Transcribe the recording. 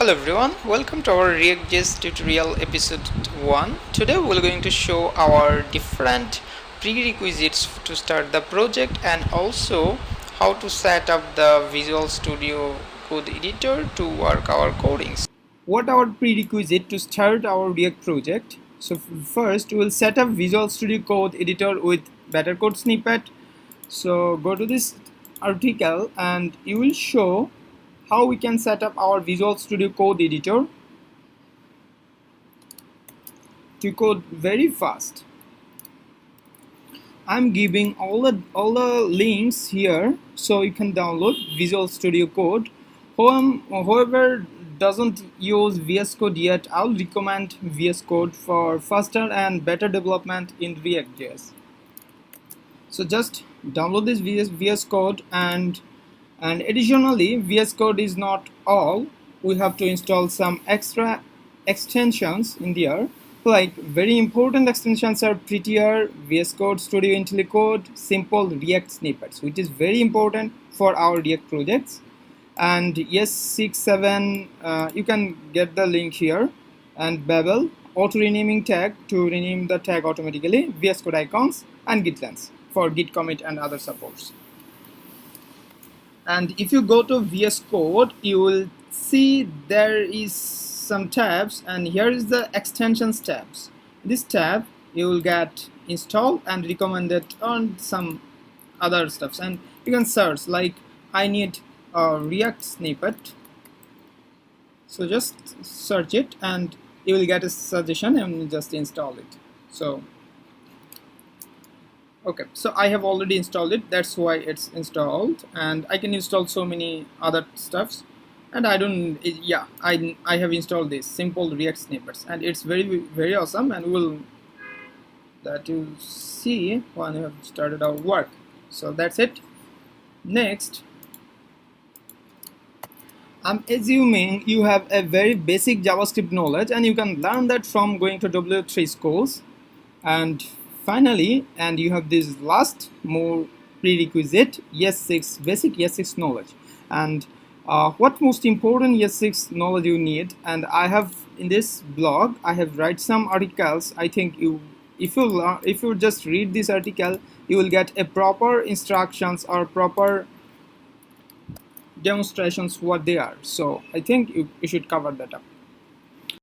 Hello everyone, welcome to our React.js tutorial episode 1. Today we're going to show our different prerequisites to start the project and also how to set up the Visual Studio Code editor to work our codings. What are prerequisite to start our React project? So first we'll set up Visual Studio Code editor with better code snippet. So go to this article and you will show how we can set up our Visual Studio Code editor to code very fast. I'm giving all the links here so you can download Visual Studio Code. Whoever doesn't use VS Code yet, I'll recommend VS Code for faster and better development in React.js. So just download this VS Code and additionally, VS Code is not all. We have to install some extra extensions in there. Like very important extensions are Prettier, VS Code Studio IntelliCode, Simple React Snippets, which is very important for our React projects. And ES6 7, you can get the link here. And Babel, auto renaming tag to rename the tag automatically, VS Code icons, and Git lens for Git commit and other supports. And if you go to VS Code, you will see there is some tabs, and here is the extensions tabs. This tab you will get installed and recommended on some other stuffs, and you can search like I need a React snippet. So just search it and you will get a suggestion and just install it. So okay, so I have already installed it, that's why it's installed, and I can install so many other stuffs, and I have installed this simple React snippets, and it's very awesome, and we'll that you see when you have started our work. So that's it. Next, I'm assuming you have a very basic JavaScript knowledge, and you can learn that from going to W3 schools. And finally, and you have this last more prerequisite, ES6 basic ES6 knowledge. And what most important ES6 knowledge you need, and I have in this blog I have write some articles. I think if you just read this article, you will get a proper instructions or proper demonstrations what they are. So I think you should cover that up.